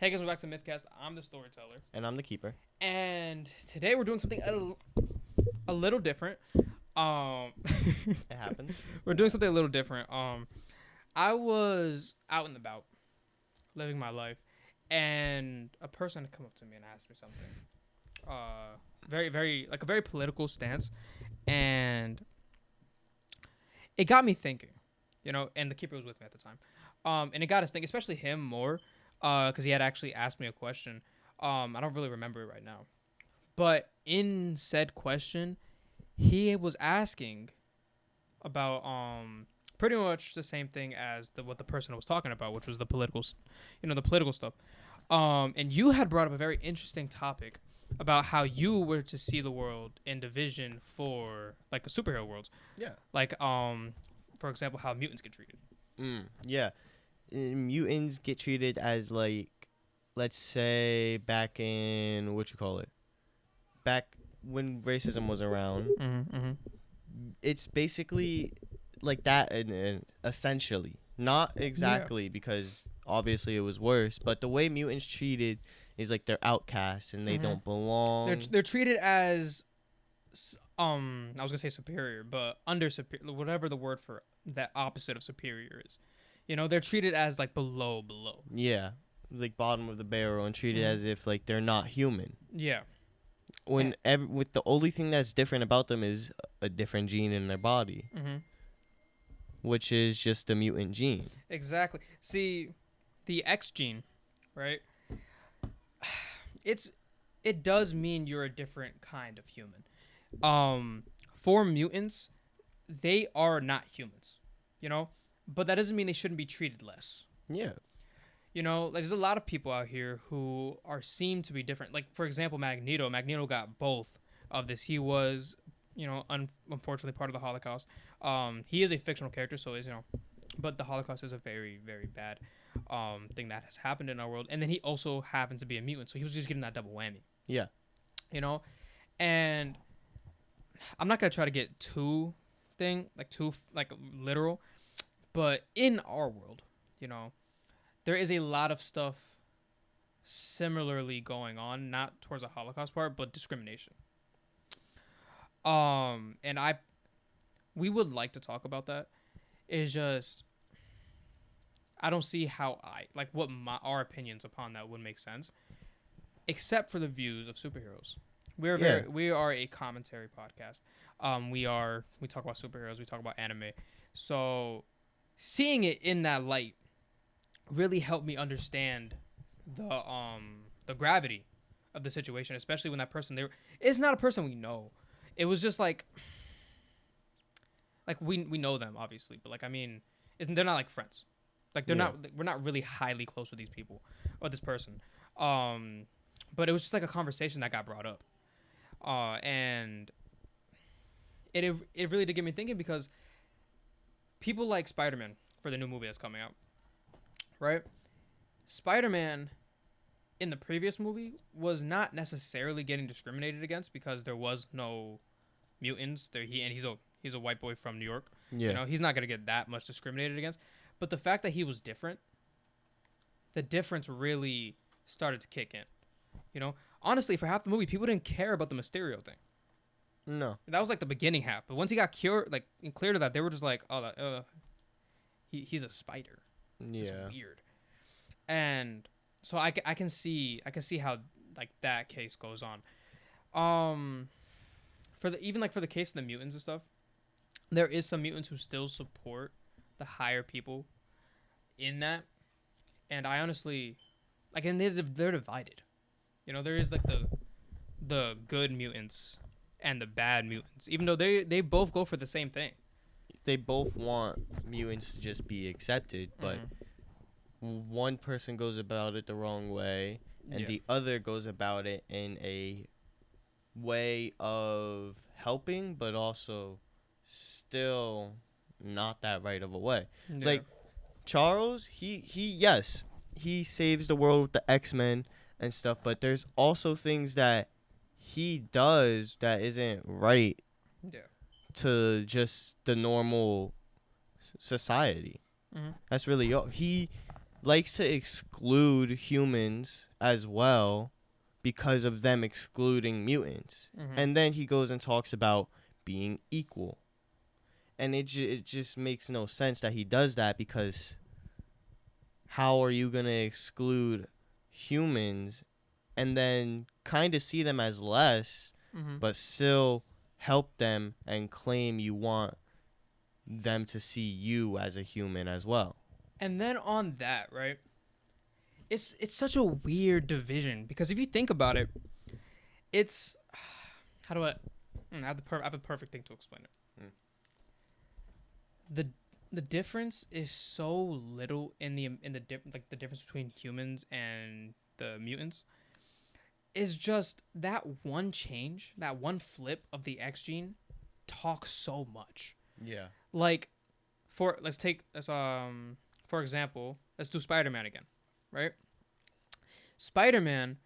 Hey guys, welcome back to MythCast. I'm the Storyteller. And I'm the Keeper. And today we're doing something a little different. It happens. We're doing something a little different. I was out and about, living my life, and a person had come up to me and asked me something. Like a very political stance. And it got me thinking, and the Keeper was with me at the time. And it got us thinking, especially him more, because he had actually asked me a question. I don't really remember it right now. But in said question, he was asking about pretty much the same thing as what the person was talking about, which was the political, the political stuff. And you had brought up a very interesting topic about how you were to see the world in division for like the superhero worlds. Yeah. Like for example, how mutants get treated. Yeah. Mutants get treated as like, let's say back in back when racism was around. It's basically like that, and essentially, not exactly because obviously it was worse, but the way mutants treated is like they're outcasts and they don't belong. They're treated as I was gonna say superior, but under superior, whatever the word for that opposite of superior is. They're treated as like below. Yeah, like bottom of the barrel and treated as if like they're not human. Yeah. With the only thing that's different about them is a different gene in their body, which is just the mutant gene. Exactly. See, the X gene, right? It does mean you're a different kind of human. For mutants, they are not humans, but that doesn't mean they shouldn't be treated less. Yeah. Like, there's a lot of people out here who are seen to be different. Like, for example, Magneto. Magneto got both of this. He was, unfortunately part of the Holocaust. He is a fictional character, so is, but the Holocaust is a very, very bad thing that has happened in our world. And then he also happened to be a mutant, so he was just getting that double whammy. Yeah. And I'm not going to try to get too literal, but in our world, there is a lot of stuff similarly going on, not towards the Holocaust part, but discrimination. And we would like to talk about that. It's just, I don't see how our opinions upon that would make sense, except for the views of superheroes. We are a commentary podcast. We talk about superheroes, we talk about anime. So seeing it in that light really helped me understand the gravity of the situation, especially when that person it's not a person we know. It was just like we know them obviously, but they're not like friends. Like we're not really highly close with these people or this person. But it was just like a conversation that got brought up. And it really did get me thinking, because people like Spider-Man for the new movie that's coming out. Right? Spider-Man in the previous movie was not necessarily getting discriminated against because there was no mutants there. He's a white boy from New York. Yeah. He's not going to get that much discriminated against. But the fact that he was different, the difference really started to kick in. Honestly, for half the movie, people didn't care about the Mysterio thing. No. That was like the beginning half. But once he got cleared of that, they were just like, oh, he's a spider. Yeah. It's weird. And so I can see how like that case goes on. For the case of the mutants and stuff, there is some mutants who still support the higher people in that, and I honestly and they're divided. There is like the good mutants and the bad mutants, even though they both go for the same thing. They both want mutants to just be accepted, but one person goes about it the wrong way, and the other goes about it in a way of helping, but also still not that right of a way. Yeah. Like Charles, he saves the world with the X-Men and stuff, but there's also things that he does that isn't right to just the normal society. That's really he likes to exclude humans as well because of them excluding mutants. And then he goes and talks about being equal. And it just makes no sense that he does that, because how are you going to exclude humans and then kind of see them as less, but still help them and claim you want them to see you as a human as well? And then on that, right? It's such a weird division, because if you think about it, it's how do I I have a perfect thing to explain it. The difference is so little in the like the difference between humans and the mutants is just that one change, that one flip of the X gene talks so much. Yeah. Like for example, let's do Spider-Man again, right? Spider-Man,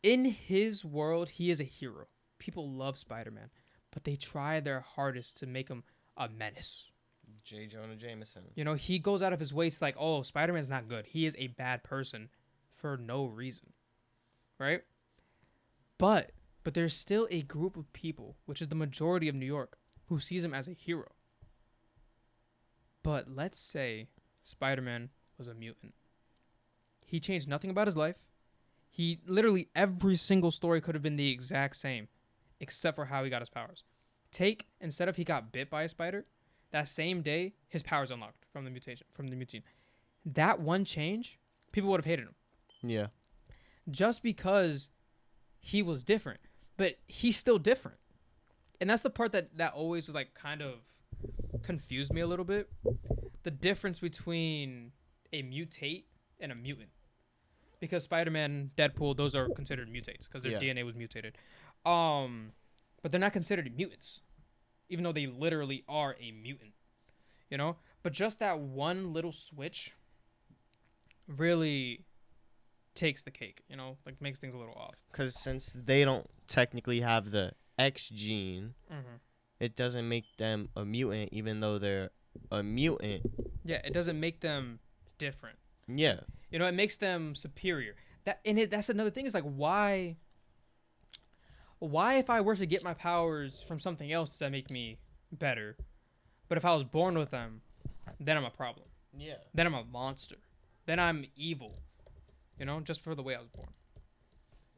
in his world, he is a hero. People love Spider-Man, but they try their hardest to make him a menace. J. Jonah Jameson. You know, he goes out of his way to like, oh, Spider-Man's not good. He is a bad person for no reason, right? But there's still a group of people, which is the majority of New York, who sees him as a hero. But let's say Spider-Man was a mutant. He changed nothing about his life. He literally every single story could have been the exact same, except for how he got his powers. Instead of he got bit by a spider, that same day his powers unlocked from the mutation. That one change, people would have hated him. Yeah. Just because he was different, but he's still different, and that's the part that always was like kind of confused me a little bit. The difference between a mutate and a mutant. Because Spider-Man, Deadpool, those are considered mutates because their DNA was mutated. But they're not considered mutants, even though they literally are a mutant, you know? But just that one little switch really takes the cake, you know? Like, makes things a little off. Because since they don't technically have the X gene, it doesn't make them a mutant, even though they're a mutant. Yeah, it doesn't make them different. Yeah. You know, it makes them superior. That's another thing, is like, why if I were to get my powers from something else does that make me better? But if I was born with them, then I'm a problem. Yeah. Then I'm a monster. Then I'm evil. You know, just for the way I was born.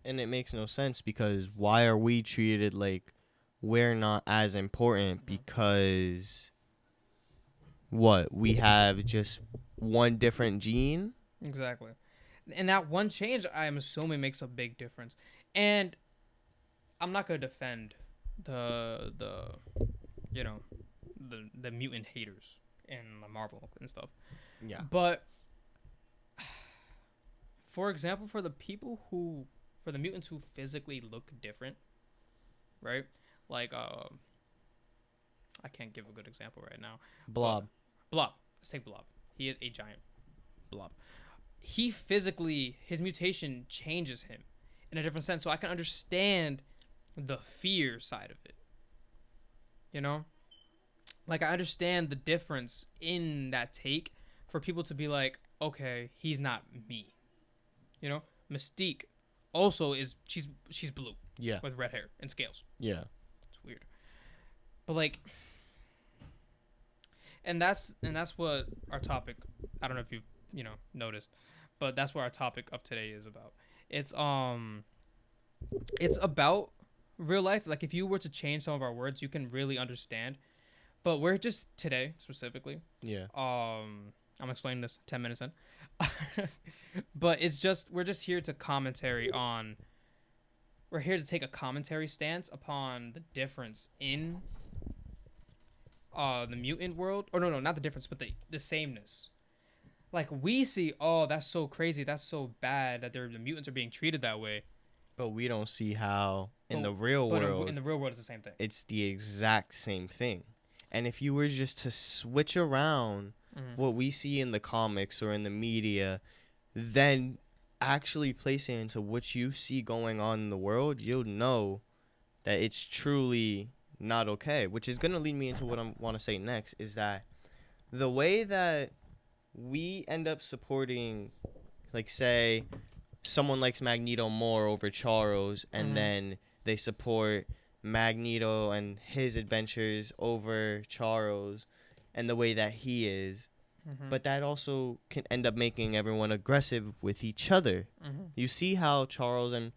And it makes no sense, because why are we treated like we're not as important? Because we have just one different gene? Exactly. And that one change, I'm assuming, makes a big difference. And I'm not going to defend the mutant haters in the Marvel and stuff. Yeah. But for example, for the mutants who physically look different, right? Like I can't give a good example right now. Blob. Let's take Blob. He is a giant blob. He physically, his mutation changes him in a different sense. So I can understand the fear side of it. You know? Like, I understand the difference in that take for people to be like, okay, he's not me. You know? Mystique also she's blue. Yeah. With red hair and scales. Yeah. It's weird. But like, and that's what our topic, I don't know if you've, noticed, but that's what our topic of today is about. It's about real life. Like, if you were to change some of our words, you can really understand. But we're just today specifically. Yeah. I'm explaining this 10 minutes in. But we're just here to we're here to take a commentary stance upon the difference in the mutant world. Or no, not the difference, but the sameness. Like, we see, oh, that's so crazy, that's so bad that the mutants are being treated that way. But we don't see how in the real world. In the real world, it's the same thing. It's the exact same thing. And if you were just to switch around what we see in the comics or in the media, then actually place it into what you see going on in the world, you'll know that it's truly not okay. Which is going to lead me into what I want to say next, is that the way that we end up supporting, like, say, someone likes Magneto more over Charles, and then they support Magneto and his adventures over Charles and the way that he is. But that also can end up making everyone aggressive with each other. You see how Charles and,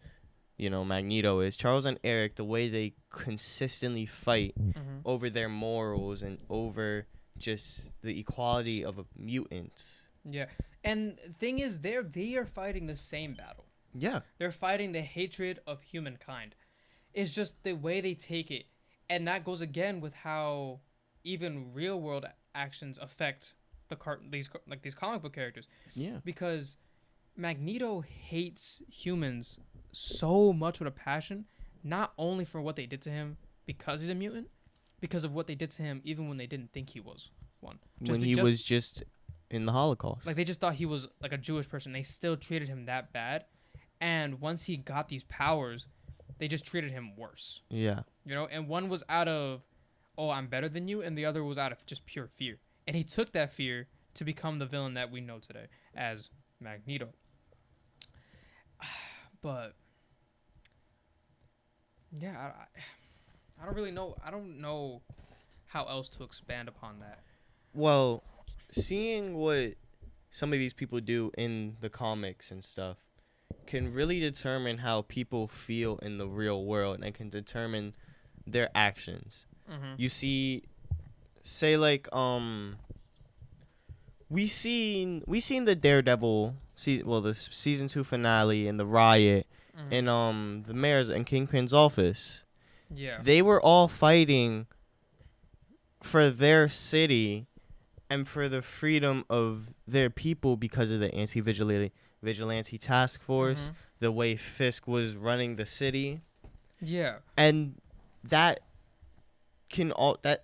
Magneto is. Charles and Eric, the way they consistently fight over their morals and over just the equality of mutants. Yeah. And the thing is, they are fighting the same battle. Yeah. They're fighting the hatred of humankind. It's just the way they take it. And that goes again with how even real world actions affect these comic book characters. Yeah. Because Magneto hates humans so much with a passion, not only for what they did to him because he's a mutant, because of what they did to him even when they didn't think he was one. When he was just in the Holocaust. Like, they just thought he was like a Jewish person. They still treated him that bad. And once he got these powers, they just treated him worse. Yeah. And one was out of, oh, I'm better than you, and the other was out of just pure fear. And he took that fear to become the villain that we know today as Magneto. But yeah, I don't really know. I don't know how else to expand upon that. Well, seeing what some of these people do in the comics and stuff can really determine how people feel in the real world and can determine their actions. You see, say like we seen the Daredevil the season 2 finale and the riot in the mayor's and Kingpin's office. Yeah. They were all fighting for their city and for the freedom of their people because of the anti-vigilante task force, the way Fisk was running the city. Yeah. And that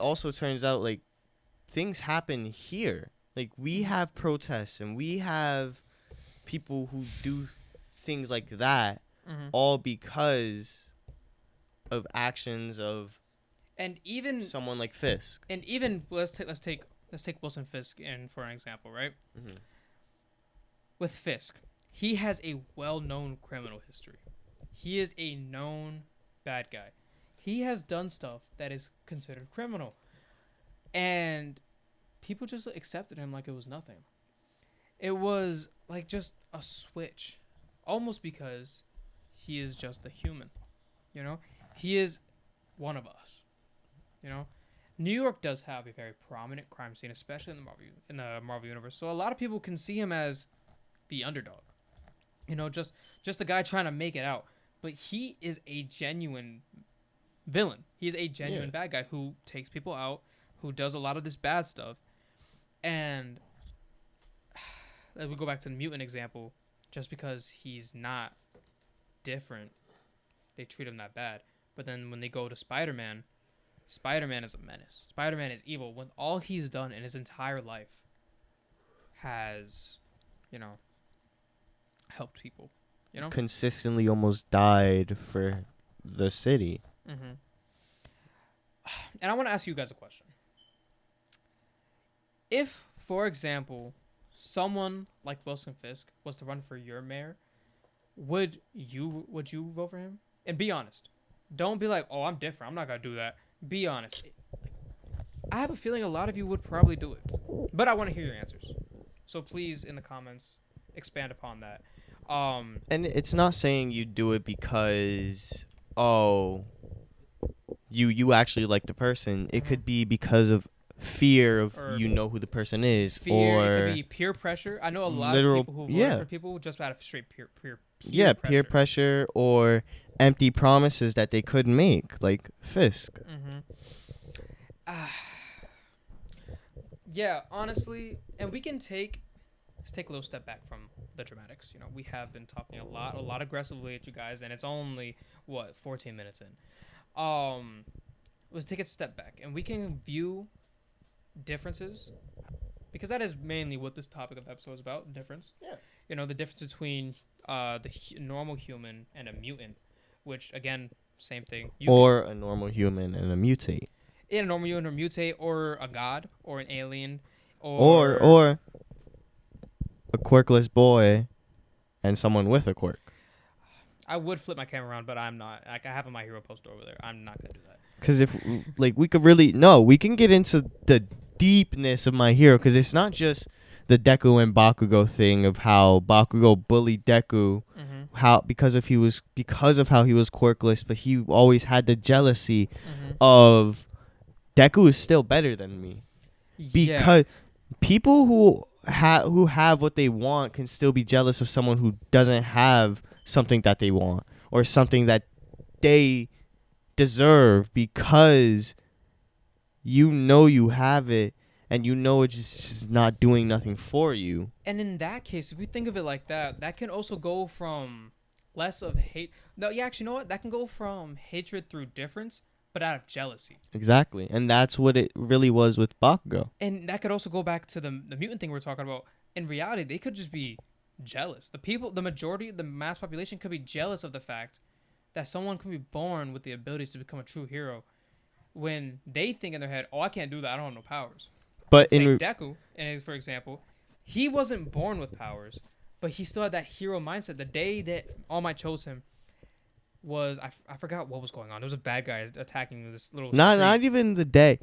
also turns out like things happen here. Like we have protests and we have people who do things like that all because of actions of and even someone like Fisk. And even let's take Wilson Fisk in for an example, right? With Fisk, he has a well-known criminal history. He is a known bad guy. He has done stuff that is considered criminal. And people just accepted him like it was nothing. It was like just a switch. Almost because he is just a human. He is one of us. New York does have a very prominent crime scene, especially in the Marvel universe. So a lot of people can see him as the underdog. Just the guy trying to make it out. But he is a genuine villain. He is a genuine bad guy who takes people out, who does a lot of this bad stuff. And we go back to the mutant example. Just because he's not different, they treat him that bad. But then when they go to Spider-Man is a menace. Spider-Man is evil when all he's done in his entire life has, helped people. Consistently almost died for the city. And I want to ask you guys a question. If, for example, someone like Wilson Fisk was to run for your mayor, would you vote for him? And be honest. Don't be like, oh, I'm different. I'm not going to do that. Be honest. I have a feeling a lot of you would probably do it. But I want to hear your answers. So please, in the comments, expand upon that. And it's not saying you do it because, you actually like the person. It could be because of fear of who the person is. Fear, or it could be peer pressure. I know a lot of people who vote for people just out of straight peer peer pressure or empty promises that they could make, like Fisk. Yeah, honestly, and let's take a little step back from the dramatics. We have been talking a lot aggressively at you guys, and it's only 14 minutes in. Let's take a step back, and we can view differences, because that is mainly what this topic of the episode is about. Difference. Yeah. The difference between the normal human and a mutant, which again, same thing. A normal human and a mutate. In a normal human or mutate, or a god, or an alien, or a quirkless boy and someone with a quirk. I would flip my camera around, but I'm not. Like, I have My Hero poster over there. I'm not gonna do that. Because if like we could really we can get into the deepness of My Hero, because it's not just the Deku and Bakugo thing of how Bakugo bullied Deku, how because of how he was quirkless, but he always had the jealousy of Deku is still better than me. Because people who have what they want can still be jealous of someone who doesn't have something that they want or something that they deserve, because you have it and it's just not doing nothing for you. And in that case, if we think of it like that, that can also go from less of hate. No, yeah, actually, you know what? That can go from hatred through difference, but out of jealousy. Exactly. And that's what it really was with Bakugo. And that could also go back to the mutant thing we're talking about. In reality, they could just be jealous. The majority, the mass population could be jealous of the fact that someone could be born with the abilities to become a true hero, when they think in their head, "Oh, I can't do that. I don't have no powers." But Deku, for example, he wasn't born with powers, but he still had that hero mindset. The day that All Might chose him was I forgot what was going on. There was a bad guy attacking this little. Not even the day.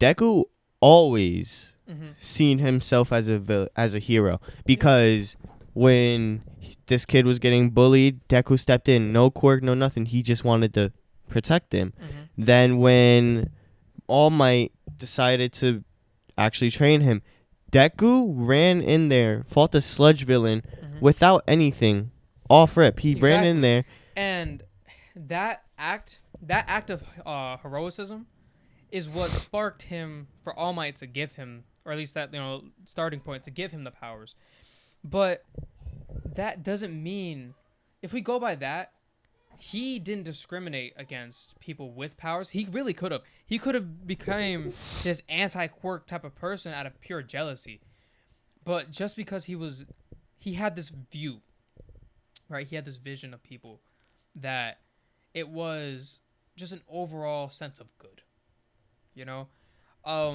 Deku always seen himself as a hero, because when this kid was getting bullied, Deku stepped in. No quirk, no nothing. He just wanted to protect him. Then when All Might decided to actually train him, Deku ran in there, fought the sludge villain without anything. Off rip. He ran in there. And that act of heroism is what sparked him for All Might to give him, or at least that starting point to give him the powers. But that doesn't mean, if we go by that, he didn't discriminate against people with powers. He really could have. He could have become this anti-quirk type of person out of pure jealousy. But just because he had this view, right? He had this vision of people that it was just an overall sense of good.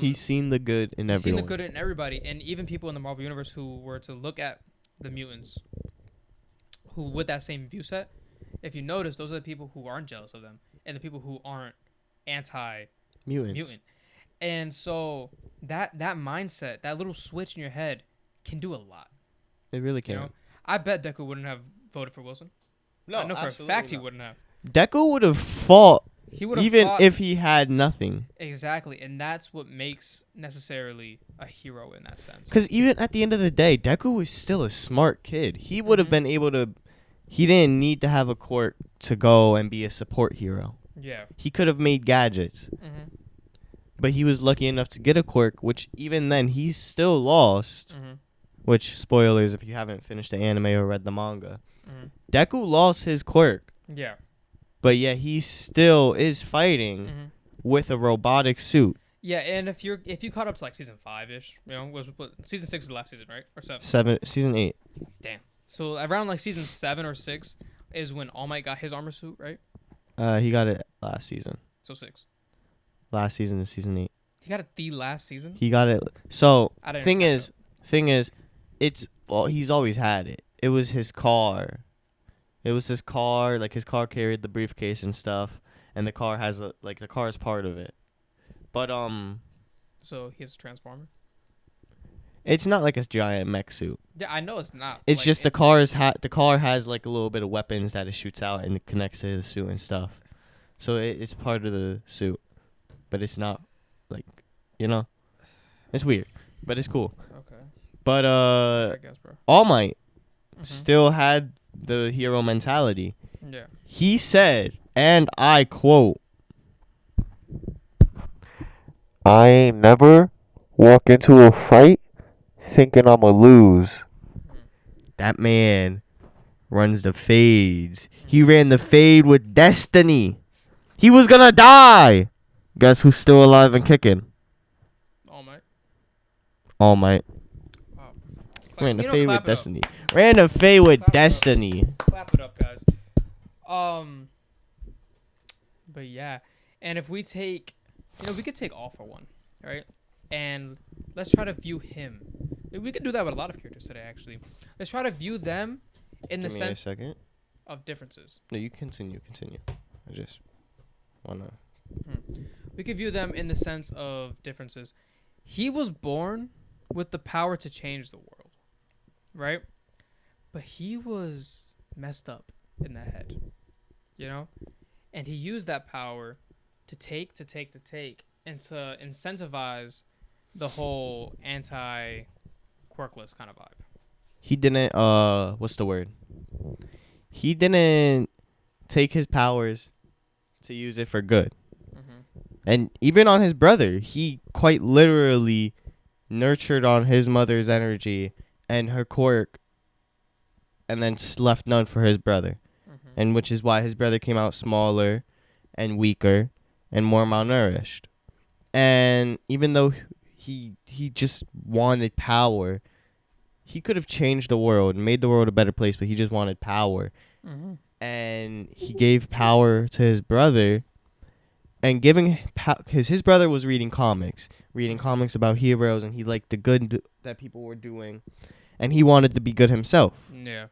He's seen the good in everyone. He's seen the good in everybody, and even people in the Marvel Universe who were to look at the mutants, who with that same view set, if you notice, those are the people who aren't jealous of them, and the people who aren't anti-mutant. And so that mindset, that little switch in your head, can do a lot. It really can. I bet Deku wouldn't have voted for Wilson. No, I know for a fact he wouldn't have. Deku would have fought. Even if he had nothing. Exactly, and that's what makes necessarily a hero in that sense. Because even at the end of the day, Deku was still a smart kid. He would have been able to. He didn't need to have a quirk to go and be a support hero. Yeah. He could have made gadgets. But he was lucky enough to get a quirk, which even then he still lost. Which, spoilers if you haven't finished the anime or read the manga. Deku lost his quirk. Yeah. But yeah, he still is fighting with a robotic suit. Yeah, and if you caught up to like season 5-ish, season 6 is the last season, right? Or 7? Season 8. Damn. So around like season 7 or 6 is when All Might got his armor suit, right? He got it last season. So 6. Last season is season 8. He got it the last season? He got it. So thing is, he's always had it. It was his car. Like his car carried the briefcase and stuff, and the car has the car is part of it. But so he has a transformer? It's not like a giant mech suit. Yeah, I know it's not. It's just the car has like a little bit of weapons that it shoots out and it connects to the suit and stuff. So it's part of the suit, but it's not it's weird, but it's cool. Okay. But I guess, bro. All Might still had the hero mentality. Yeah. He said, and I quote, "I ain't never walk into a fight thinking I'ma lose." That man runs the fades. He ran the fade with destiny. He was gonna die. Guess who's still alive and kicking? All Might. Wow. Ran the fade with destiny. Ran the fade with destiny. Clap it up, guys. But yeah, and if we take, we could take All for One, right? And let's try to view him We could do that with a lot of characters today, actually. Let's try to view them in the Give me a sense second. of differences. No, you continue. I just wanna. We could view them in the sense of differences. He was born with the power to change the world, right? But he was messed up in the head, you know? And he used that power to take, and to incentivize the whole anti-quirkless kind of vibe. He didn't. What's the word? He didn't take his powers to use it for good. And even on his brother, he quite literally nurtured on his mother's energy and her quirk, and then left none for his brother. And which is why his brother came out smaller and weaker and more malnourished. And even though he just wanted power, he could have changed the world and made the world a better place, but he just wanted power. And he gave power to his brother. And giving his brother was reading comics about heroes, and he liked the good that people were doing, and he wanted to be good himself. Yeah.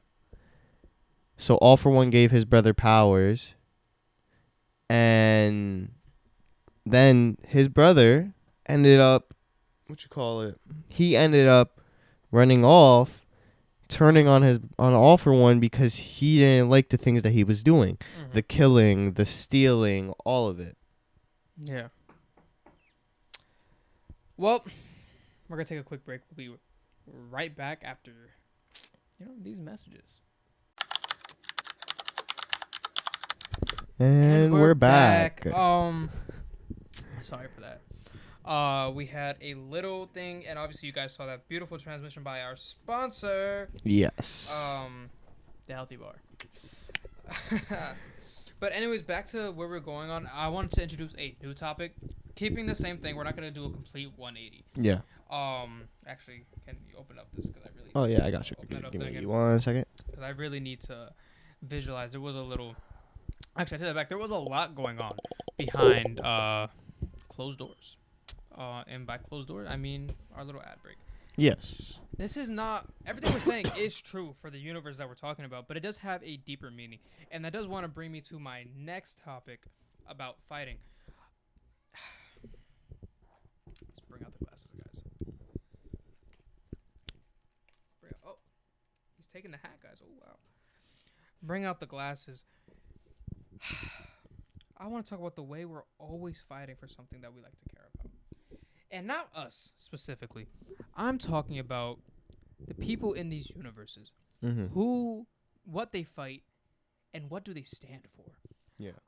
So All For One gave his brother powers, and then his brother ended up, he ended up running off, turning on All For One because he didn't like the things that he was doing, the killing, the stealing, all of it. Yeah. Well, we're going to take a quick break. We'll be right back after, these messages. And we're back. Sorry for that. We had a little thing, and obviously you guys saw that beautiful transmission by our sponsor. Yes. The Healthy Bar. But anyways, back to where we're going on. I wanted to introduce a new topic. Keeping the same thing, we're not going to do a complete 180. Yeah. Actually, can you open up this? Because I really. Oh yeah, I got you. Give me 1 second. Because I really need to visualize. There was a little. Actually, I take that back. There was a lot going on behind closed doors. And by closed doors, I mean our little ad break. Yes. This is not everything we're saying is true for the universe that we're talking about, but it does have a deeper meaning, and that does want to bring me to my next topic about fighting. Let's bring out the glasses, guys. Oh, he's taking the hat, guys. Oh wow. Bring out the glasses. I want to talk about the way we're always fighting for something that we like to care about. And not us specifically. I'm talking about the people in these universes. Who, what they fight, and what do they stand for. Yeah.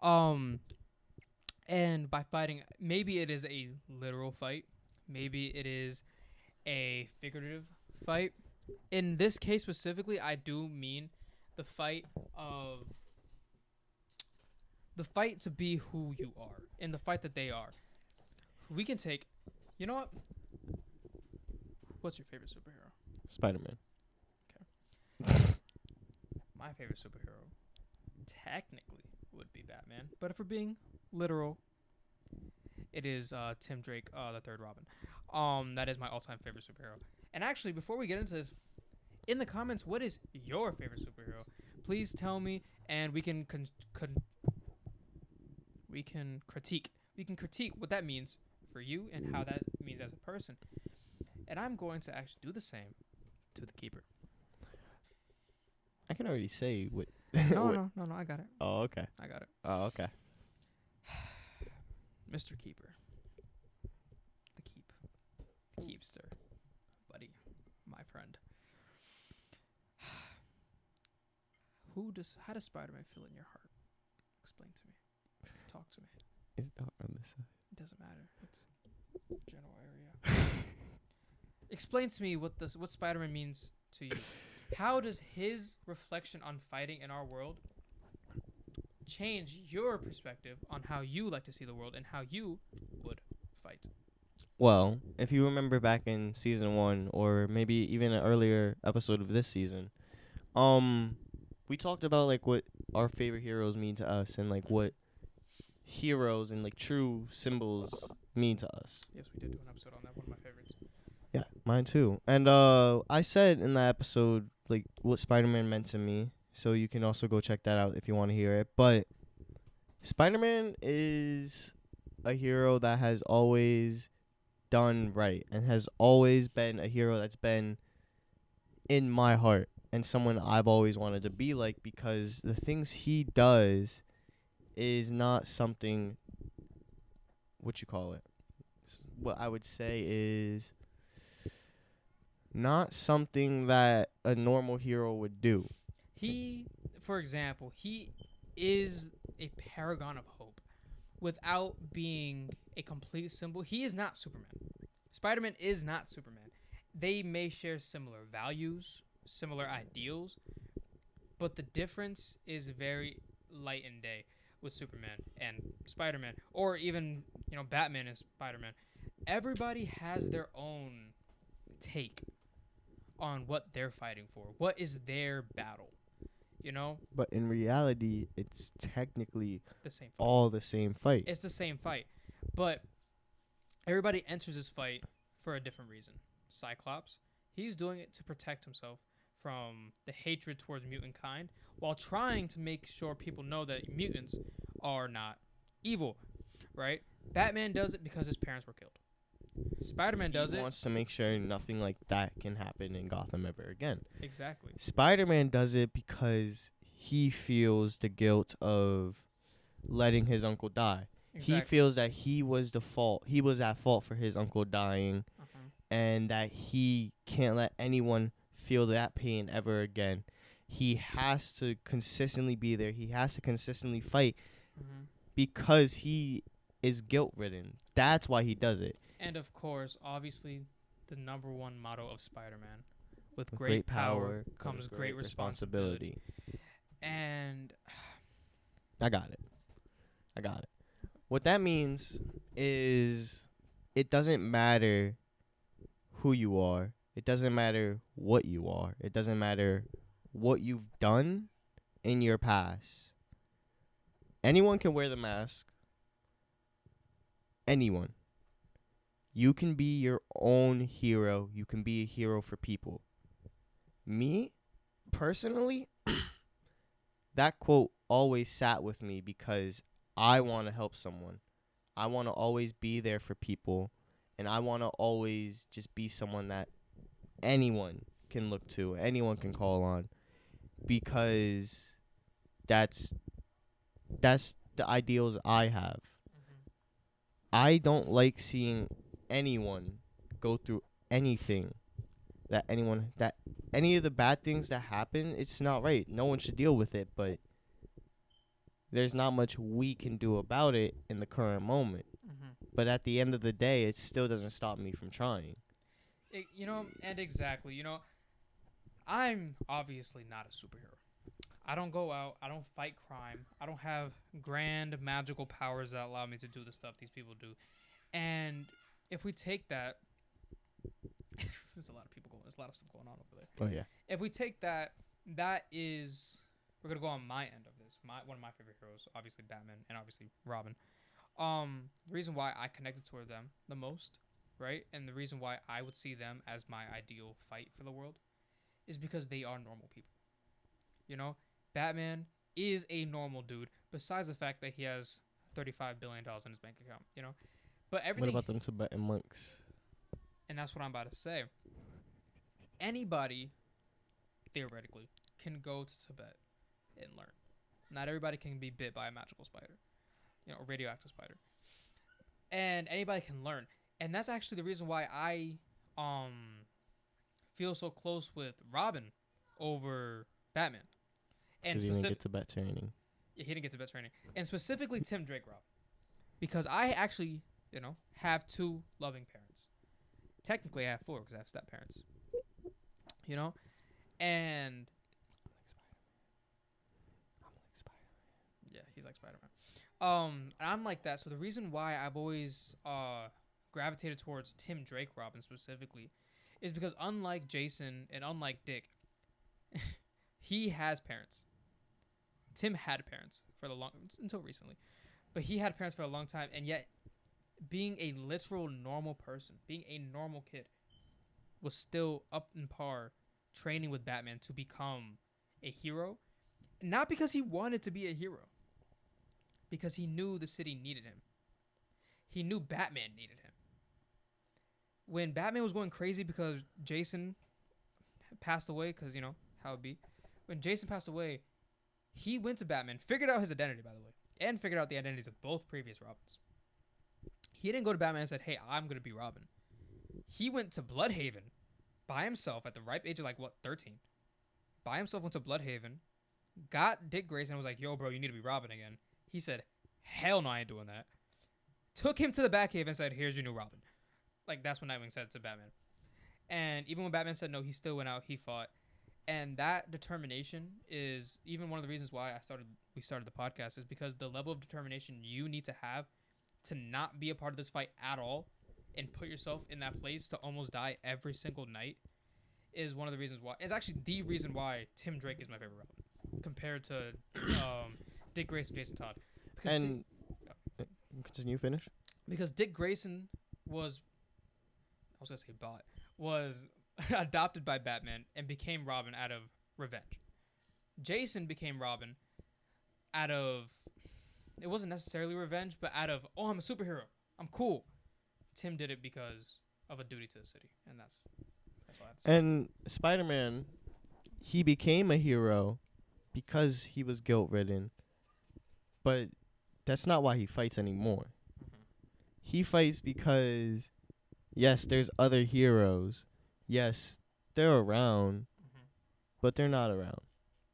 And by fighting, maybe it is a literal fight. Maybe it is a figurative fight. In this case specifically, I do mean the fight to be who you are, and the fight that they are. We can take. You know what? What's your favorite superhero? Spider-Man. Okay. My favorite superhero, technically, would be Batman. But if we're being literal, it is Tim Drake, the third Robin. That is my all-time favorite superhero. And actually, before we get into this, in the comments, what is your favorite superhero? Please tell me, and we can critique. We can critique what that means for you and how that means as a person. And I'm going to actually do the same to the Keeper. I can already say what. No, I got it. Oh, okay. I got it. Oh, okay. Mr. Keeper. The Keepster. Buddy. My friend. How does Spider-Man feel in your heart? Explain to me. Talk to me. It's not on this side. It doesn't matter. It's general area. Explain to me what Spider-Man means to you. How does his reflection on fighting in our world change your perspective on how you like to see the world and how you would fight? Well, if you remember back in season 1, or maybe even an earlier episode of this season, we talked about like what our favorite heroes mean to us, and like what heroes and like true symbols mean to us. Yes, we did do an episode on that. One of my favorites. Yeah, mine too. And I said in that episode like what Spider-Man meant to me, so you can also go check that out if you want to hear it. But Spider-Man is a hero that has always done right and has always been a hero that's been in my heart and someone I've always wanted to be like, because the things he does is not something, what you call it, what I would say is not something that a normal hero would do. He, for example, he is a paragon of hope without being a complete symbol. He is not Superman. Spider-Man is not Superman. They may share similar values, similar ideals, but the difference is very light and day with Superman and Spider-Man, or even, Batman and Spider-Man. Everybody has their own take on what they're fighting for. What is their battle? But in reality, it's technically The same fight. all the same fight. It's the same fight. But everybody enters this fight for a different reason. Cyclops, he's doing it to protect himself from the hatred towards mutant kind while trying to make sure people know that mutants are not evil, right? Batman does it because his parents were killed. Spider-Man does He it. wants to make sure nothing like that can happen in Gotham ever again. Exactly. Spider-Man does it because he feels the guilt of letting his uncle die. Exactly. He feels that he was the fault. He was at fault for his uncle dying, and that he can't let anyone feel that pain ever again. He has to consistently be there. He has to consistently fight because he is guilt-ridden. That's why he does it. And of course, obviously, the number one motto of Spider-Man: with great power comes great responsibility. And I got it. What that means is it doesn't matter who you are. It doesn't matter what you are. It doesn't matter what you've done in your past. Anyone can wear the mask. Anyone. You can be your own hero. You can be a hero for people. Me, personally, that quote always sat with me because I want to help someone. I want to always be there for people. And I want to always just be someone that anyone can look to, anyone can call on. Because that's the ideals I have. I don't like seeing anyone go through anything that any of the bad things that happen. It's not right. No one should deal with it, but there's not much we can do about it in the current moment. But at the end of the day, it still doesn't stop me from trying. And exactly, I'm obviously not a superhero. I don't go out. I don't fight crime. I don't have grand magical powers that allow me to do the stuff these people do. And if we take that, there's a lot of stuff going on over there. Oh yeah. If we take that, we're gonna go on my end of this. One of my favorite heroes, obviously Batman, and obviously Robin. The reason why I connected to them the most, right, and the reason why I would see them as my ideal fight for the world, is because they are normal people. Batman is a normal dude, besides the fact that he has $35 billion in his bank account, But everything. What about them Tibetan monks? And that's what I'm about to say. Anybody, theoretically, can go to Tibet and learn. Not everybody can be bit by a magical spider, a radioactive spider. And anybody can learn. And that's actually the reason why I feel so close with Robin over Batman. And Because he didn't get Tibet training. Yeah, he didn't get Tibet training. And specifically Tim Drake Robin. Because I actually, have two loving parents. Technically, I have four because I have step parents. And I'm like Spider-Man. Yeah, he's like Spider-Man. I'm like that. So the reason why I've always gravitated towards Tim Drake Robin specifically is because unlike Jason and unlike Dick, he has parents. Tim had parents until recently, but he had parents for a long time, and yet being a literal normal person, being a normal kid, was still up in par training with Batman to become a hero. Not because he wanted to be a hero. Because he knew the city needed him. He knew Batman needed him. When Batman was going crazy because Jason passed away, because, you know, how it be. When Jason passed away, he went to Batman, figured out his identity, by the way, and figured out the identities of both previous Robins. He didn't go to Batman and said, hey, I'm going to be Robin. He went to Bloodhaven by himself at the ripe age of, 13. By himself went to Bloodhaven, got Dick Grayson and was like, yo, bro, you need to be Robin again. He said, hell no, I ain't doing that. Took him to the Batcave and said, here's your new Robin. That's what Nightwing said to Batman. And even when Batman said no, he still went out, he fought. And that determination is even one of the reasons why we started the podcast, is because the level of determination you need to have to not be a part of this fight at all and put yourself in that place to almost die every single night is one of the reasons why. It's actually the reason why Tim Drake is my favorite Robin compared to Dick Grayson, Jason Todd. And continue, finish. Because Dick Grayson was adopted by Batman and became Robin out of revenge. Jason became Robin out of, it wasn't necessarily revenge, but out of, oh, I'm a superhero, I'm cool. Tim did it because of a duty to the city, and that's all I have to say. And Spider-Man, he became a hero because he was guilt-ridden, but that's not why he fights anymore. Mm-hmm. He fights because, yes, there's other heroes. Yes, they're around, but they're not around.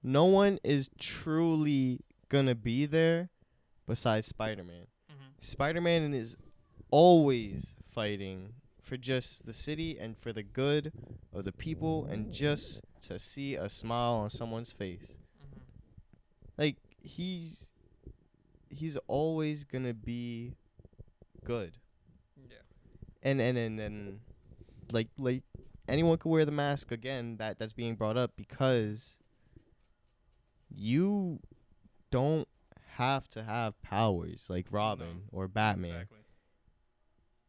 No one is truly gonna be there besides Spider-Man. Mm-hmm. Spider-Man is always fighting for just the city and for the good of the people and just to see a smile on someone's face. Mm-hmm. He's always gonna be good. Yeah. And like anyone could wear the mask again, that's being brought up because you don't have to have powers like Robin or Batman. Exactly.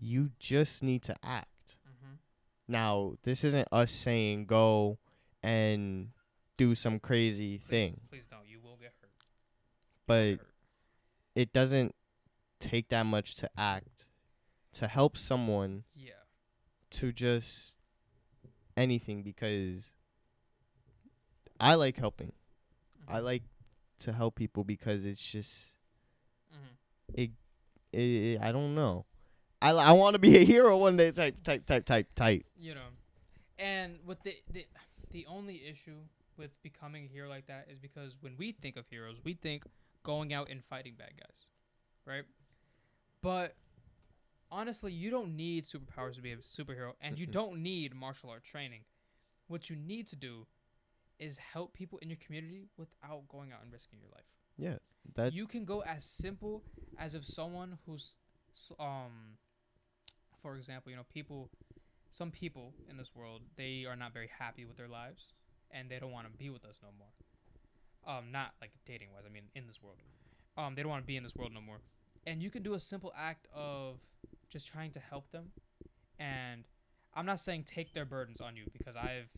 You just need to act. Mm-hmm. Now, this isn't us saying go and do some crazy thing. Please don't. You will get hurt. But it doesn't take that much to act to help someone. Yeah. To just anything, because I like helping. Mm-hmm. I like to help people because it's just mm-hmm. I don't know. I want to be a hero one day type. You know, and with the only issue with becoming a hero like that is because when we think of heroes, we think going out and fighting bad guys, right? But honestly, you don't need superpowers to be a superhero, and you don't need martial art training. What you need to do is help people in your community without going out and risking your life. Yeah, that you can go as simple as if someone who's for example, some people in this world, they are not very happy with their lives and they don't want to be with us no more. Not like dating wise, I mean in this world. They don't want to be in this world no more. And you can do a simple act of just trying to help them. And I'm not saying take their burdens on you, because I've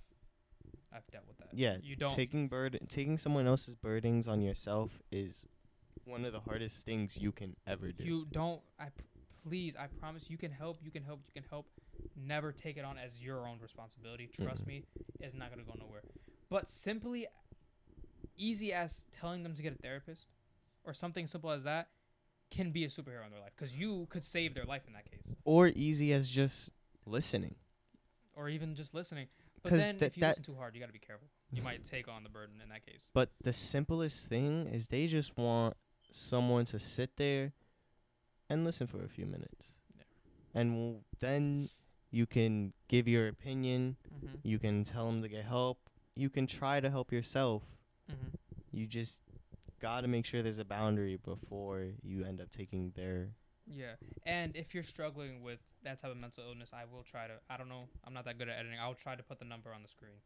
dealt with that. Yeah, you don't taking someone else's burdens on yourself is one of the hardest things you can ever do. You don't. Please, I promise you can help. You can help. Never take it on as your own responsibility. Trust me, it's not gonna go nowhere. But simply, easy as telling them to get a therapist, or something simple as that, can be a superhero in their life, because you could save their life in that case. Or easy as just listening. Or even just listening. But then if you listen too hard, you got to be careful. You might take on the burden in that case. But the simplest thing is they just want someone to sit there and listen for a few minutes. Yeah. And then you can give your opinion. Mm-hmm. You can tell them to get help. You can try to help yourself. Mm-hmm. You just got to make sure there's a boundary before you end up taking their... Yeah. And if you're struggling with that type of mental illness, I will try to, I don't know, I'm not that good at editing. I'll try to put the number on the screen.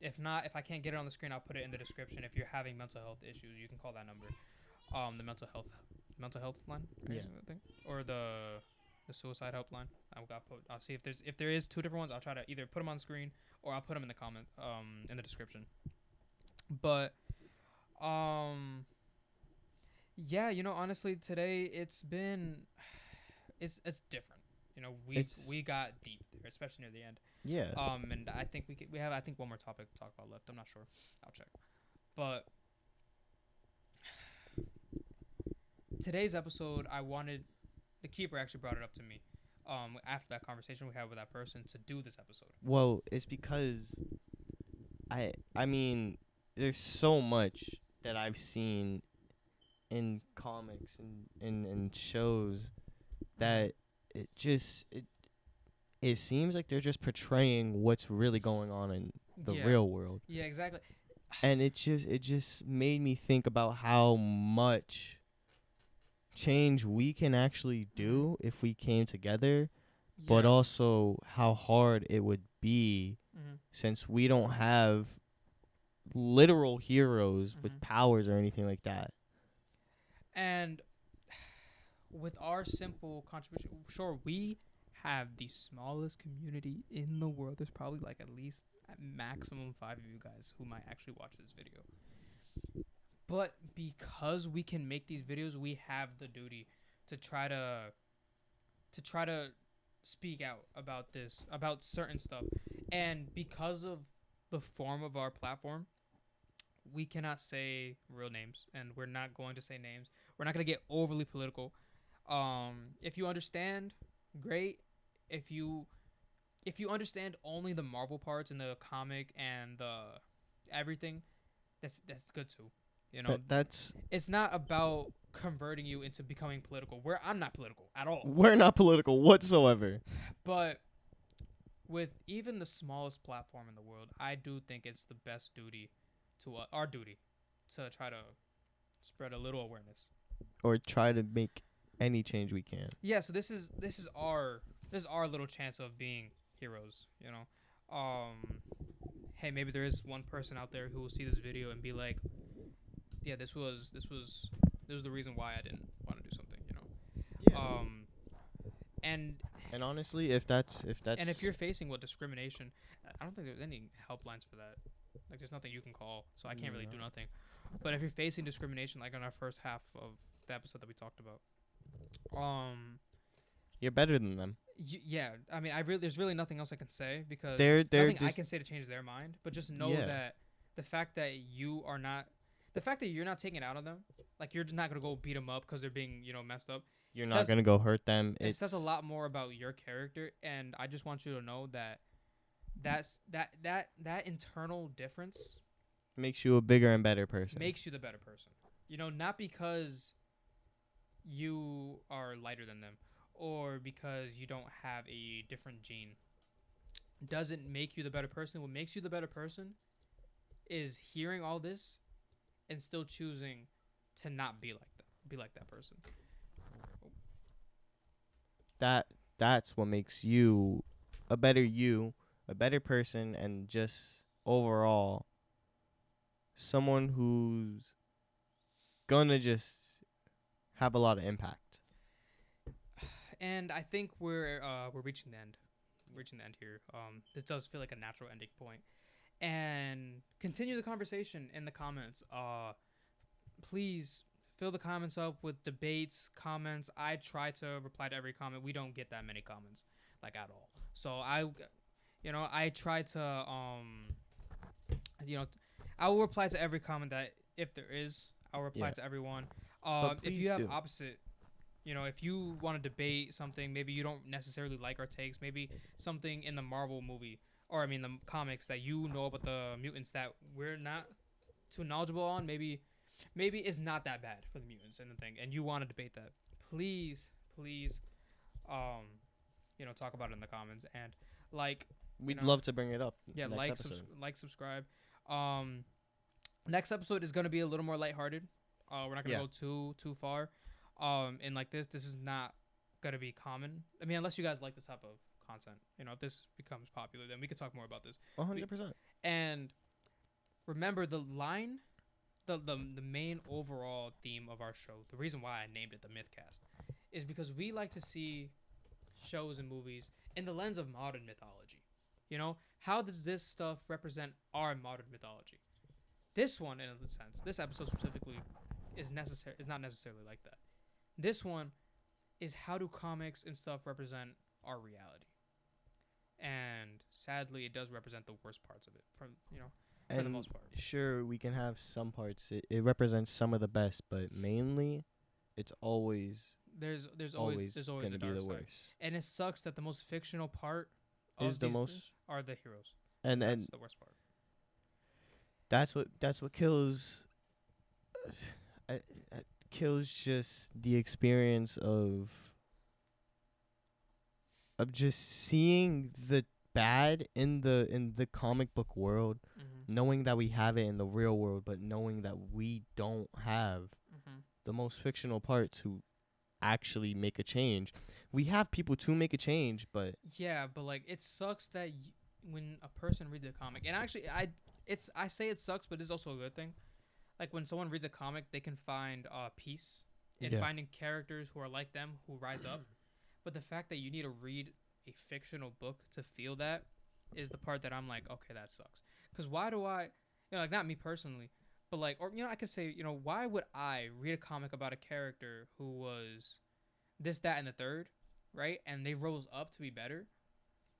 If not, if I can't get it on the screen, I'll put it in the description. If you're having mental health issues, you can call that number. The mental health line, yeah. Or the the suicide helpline. I'll see if there is two different ones. I'll try to either put them on the screen or I'll put them in the comment in the description. But yeah, honestly, today it's different. We got deep there, especially near the end. Yeah. And I think we have one more topic to talk about left. I'm not sure. I'll check. But today's episode, the keeper actually brought it up to me after that conversation we had with that person to do this episode. Well, it's because I mean, there's so much that I've seen in comics and shows that it seems like they're just portraying what's really going on in the real world. Yeah, exactly. And it just made me think about how much change we can actually do if we came together, but also how hard it would be since we don't have literal heroes with powers or anything like that. And with our simple contribution, sure, we have the smallest community in the world. There's probably like at least at maximum 5 of you guys who might actually watch this video. But because we can make these videos, we have the duty to try to speak out about certain stuff. And because of the form of our platform, we cannot say real names, and we're not going to say names. We're not going to get overly political. If you understand, great. If you understand only the Marvel parts and the comic and the everything, that's good too. It's not about converting you into becoming political. I'm not political at all. We're not political whatsoever. But with even the smallest platform in the world, I do think it's the best duty to our duty to try to spread a little awareness or try to make any change we can. Yeah, so this is our little chance of being heroes, Hey, maybe there is one person out there who will see this video and be like, yeah, this was the reason why I didn't want to do something, Yeah. And honestly, if that's and if you're facing discrimination, I don't think there's any helplines for that. Like, there's nothing you can call, so I can't really do nothing. But if you're facing discrimination, like on our first half of the episode that we talked about, you're better than them. Yeah, I mean, there's really nothing else I can say because nothing I can say to change their mind. But just know that the fact that you're not taking it out on them, like you're just not gonna go beat them up because they're being messed up. You're not gonna go hurt them. It says a lot more about your character, and I just want you to know that that internal difference makes you a bigger and better person. Makes you the better person. Not because you are lighter than them or because you don't have a different gene. Doesn't make you the better person. What makes you the better person is hearing all this and still choosing to not be like that person. That's what makes you, a better person, and just overall someone who's gonna just have a lot of impact. And I think we're reaching the end. Reaching the end here. This does feel like a natural ending point. And continue the conversation in the comments. Please fill the comments up with debates, comments. I try to reply to every comment. We don't get that many comments, like, at all. So I try to I will reply to every comment that if there is. I'll reply to everyone. If you have opposite, if you want to debate something, maybe you don't necessarily like our takes, maybe something in the Marvel movie, or the comics that about the mutants that we're not too knowledgeable on, maybe it's not that bad for the mutants and the thing, and you want to debate that, please, talk about it in the comments. And we'd love to bring it up. Yeah, subscribe. Next episode is going to be a little more lighthearted. We're not going to go too far. And like this is not going to be common. I mean, unless you guys like this type of content. If this becomes popular, then we could talk more about this. 100%. And remember, the main overall theme of our show, the reason why I named it the MythCast, is because we like to see shows and movies in the lens of modern mythology. You know, how does this stuff represent our modern mythology? This one, in a sense, this episode specifically is not necessarily like that. This one is how do comics and stuff represent our reality, and sadly, it does represent the worst parts of it for the most part. Sure, we can have some parts. It represents some of the best, but mainly, it's always There's always gonna a be dark the side, worst. and it sucks that the most fictional part Is of the these most, are the heroes. and That's the worst part. that's what kills. It kills just the experience of just seeing the bad in the comic book world, knowing that we have it in the real world, but knowing that we don't have the most fictional part to actually make a change. We have people to make a change, but Yeah, but like it sucks that when a person reads a comic, and actually I say it sucks, but it's also a good thing. Like when someone reads a comic, they can find peace in finding characters who are like them who rise up. But the fact that you need to read a fictional book to feel that is the part that I'm like, okay, that sucks. Because why do I, like not me personally, but like, or I could say, why would I read a comic about a character who was this, that, and the third, right? And they rose up to be better.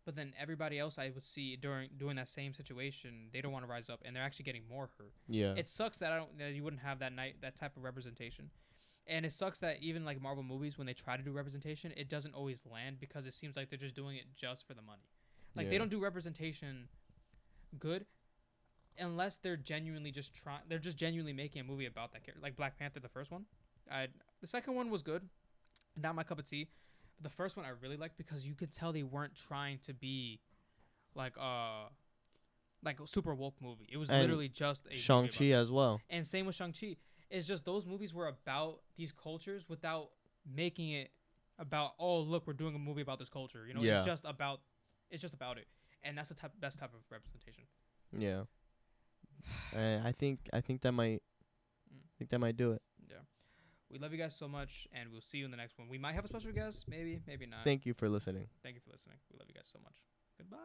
But then everybody else I would see doing that same situation, they don't want to rise up, and they're actually getting more hurt. yeah, It sucks that you wouldn't have that type of representation, and it sucks that even like Marvel movies, when they try to do representation, it doesn't always land because it seems like they're just doing it just for the money. Like they don't do representation good unless they're genuinely just trying. They're just genuinely making a movie about that character, like Black Panther, the first one. The second one was good, not my cup of tea. But the first one I really liked because you could tell they weren't trying to be like a super woke movie. It was literally just a Shang-Chi as well. And same with Shang-Chi. It's just those movies were about these cultures without making it about, oh look, we're doing a movie about this culture. It's just about it. And that's the best type of representation. Yeah. I think that might do it. Yeah. We love you guys so much, and we'll see you in the next one. We might have a special guest, maybe not. Thank you for listening. Thank you for listening. We love you guys so much. Goodbye.